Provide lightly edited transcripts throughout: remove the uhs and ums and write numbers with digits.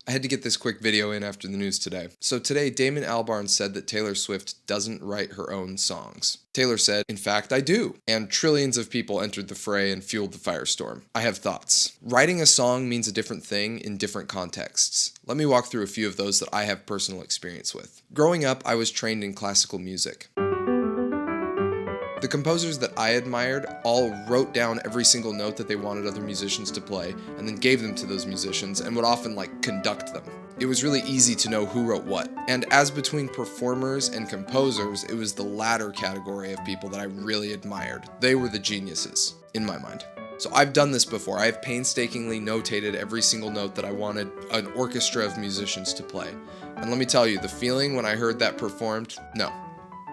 I had to get this quick video in after the news today. So today, Damon Albarn said that Taylor Swift doesn't write her own songs. Taylor said, "In fact, I do." And trillions of people entered the fray and fueled the firestorm. I have thoughts. Writing a song means a different thing in different contexts. Let me walk through a few of those that I have personal experience with. Growing up, I was trained in classical music. The composers that I admired all wrote down every single note that they wanted other musicians to play and then gave them to those musicians and would often conduct them. It was really easy to know who wrote what. And as between performers and composers, it was the latter category of people that I really admired. They were the geniuses, in my mind. So I've done this before. I have painstakingly notated every single note that I wanted an orchestra of musicians to play. And let me tell you, the feeling when I heard that performed, no.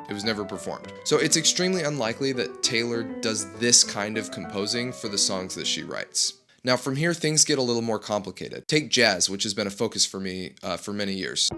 It was never performed. So it's extremely unlikely that Taylor does this kind of composing for the songs that she writes. Now from here, things get a little more complicated. Take jazz, which has been a focus for me for many years.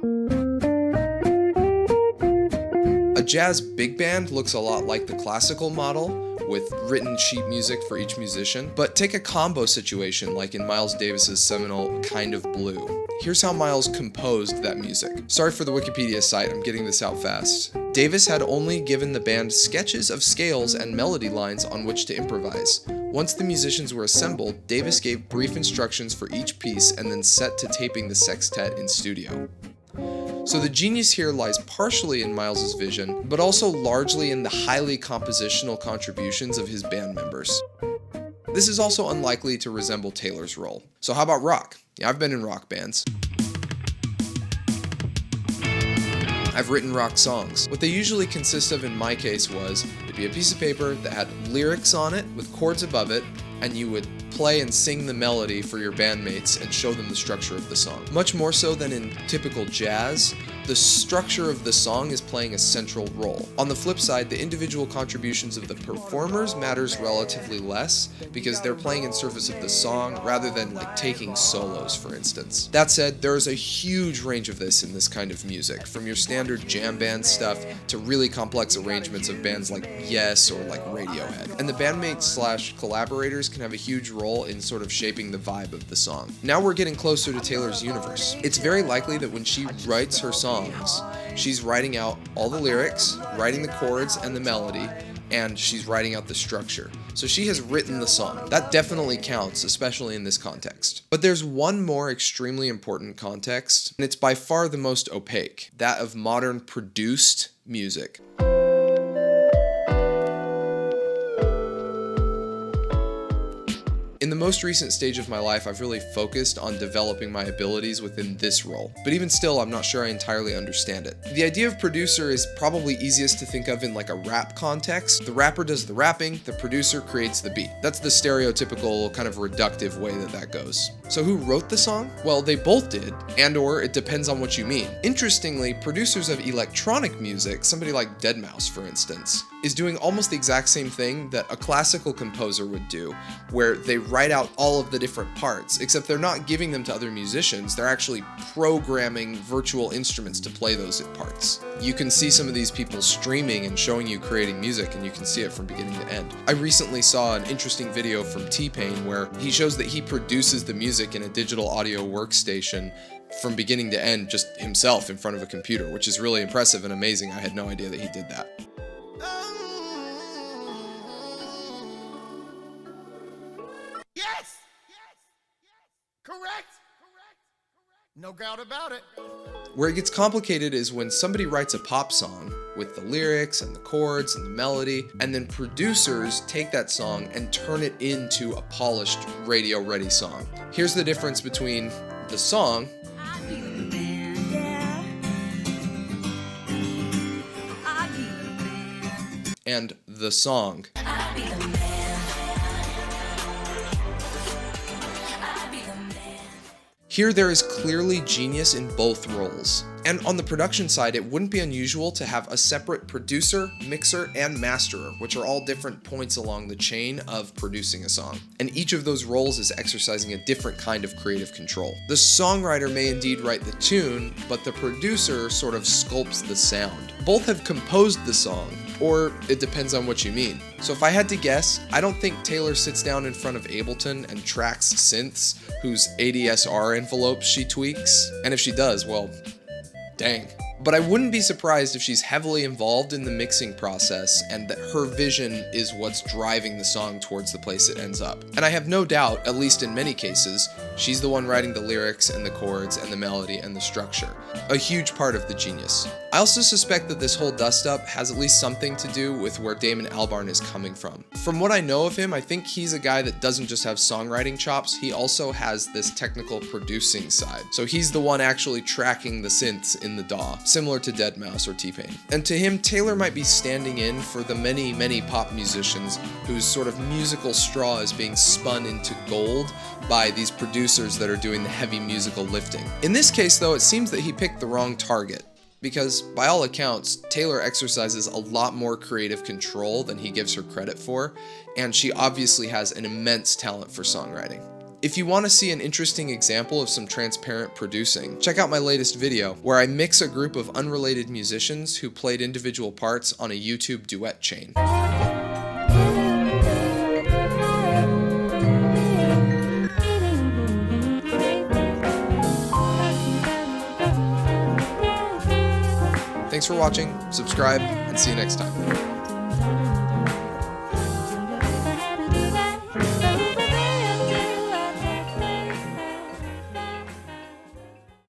A jazz big band looks a lot like the classical model, with written sheet music for each musician. But take a combo situation like in Miles Davis's seminal Kind of Blue. Here's how Miles composed that music. Sorry for the Wikipedia site, I'm getting this out fast. Davis had only given the band sketches of scales and melody lines on which to improvise. Once the musicians were assembled, Davis gave brief instructions for each piece and then set to taping the sextet in studio. So the genius here lies partially in Miles's vision, but also largely in the highly compositional contributions of his band members. This is also unlikely to resemble Taylor's role. So how about rock? Yeah, I've been in rock bands. I've written rock songs. What they usually consist of in my case was, it'd be a piece of paper that had lyrics on it with chords above it, and you would play and sing the melody for your bandmates and show them the structure of the song. Much more so than in typical jazz, the structure of the song is playing a central role. On the flip side, the individual contributions of the performers matters relatively less because they're playing in service of the song rather than taking solos, for instance. That said, there is a huge range of this in this kind of music, from your standard jam band stuff to really complex arrangements of bands like Yes or Radiohead. And the bandmates/collaborators can have a huge role in sort of shaping the vibe of the song. Now we're getting closer to Taylor's universe. It's very likely that when she writes her songs, she's writing out all the lyrics, writing the chords and the melody, and she's writing out the structure. So she has written the song. That definitely counts, especially in this context. But there's one more extremely important context, and it's by far the most opaque, that of modern produced music. In the most recent stage of my life, I've really focused on developing my abilities within this role, but even still, I'm not sure I entirely understand it. The idea of producer is probably easiest to think of in a rap context. The rapper does the rapping, the producer creates the beat. That's the stereotypical kind of reductive way that goes. So who wrote the song? Well, they both did, and/or it depends on what you mean. Interestingly, producers of electronic music, somebody like deadmau5 for instance, is doing almost the exact same thing that a classical composer would do, where they write out all of the different parts, except they're not giving them to other musicians, they're actually programming virtual instruments to play those parts. You can see some of these people streaming and showing you creating music, and you can see it from beginning to end. I recently saw an interesting video from T-Pain where he shows that he produces the music in a digital audio workstation from beginning to end just himself in front of a computer, which is really impressive and amazing. I had no idea that he did that. Yes! Correct! No doubt about it. Where it gets complicated is when somebody writes a pop song with the lyrics and the chords and the melody, and then producers take that song and turn it into a polished radio-ready song. Here's the difference between the song and the song. Here there is clearly genius in both roles. And on the production side, it wouldn't be unusual to have a separate producer, mixer, and masterer, which are all different points along the chain of producing a song. And each of those roles is exercising a different kind of creative control. The songwriter may indeed write the tune, but the producer sort of sculpts the sound. Both have composed the song, or it depends on what you mean. So if I had to guess, I don't think Taylor sits down in front of Ableton and tracks synths whose ADSR envelopes she tweaks. And if she does, well, dang. But I wouldn't be surprised if she's heavily involved in the mixing process and that her vision is what's driving the song towards the place it ends up. And I have no doubt, at least in many cases, she's the one writing the lyrics and the chords and the melody and the structure. A huge part of the genius. I also suspect that this whole dust-up has at least something to do with where Damon Albarn is coming from. From what I know of him, I think he's a guy that doesn't just have songwriting chops, he also has this technical producing side. So he's the one actually tracking the synths in the DAW, similar to deadmau5 or T-Pain. And to him, Taylor might be standing in for the many, many pop musicians whose sort of musical straw is being spun into gold by these producers that are doing the heavy musical lifting. In this case, though, it seems that he picked the wrong target. Because, by all accounts, Taylor exercises a lot more creative control than he gives her credit for, and she obviously has an immense talent for songwriting. If you want to see an interesting example of some transparent producing, check out my latest video, where I mix a group of unrelated musicians who played individual parts on a YouTube duet chain. Thanks for watching, subscribe, and see you next time.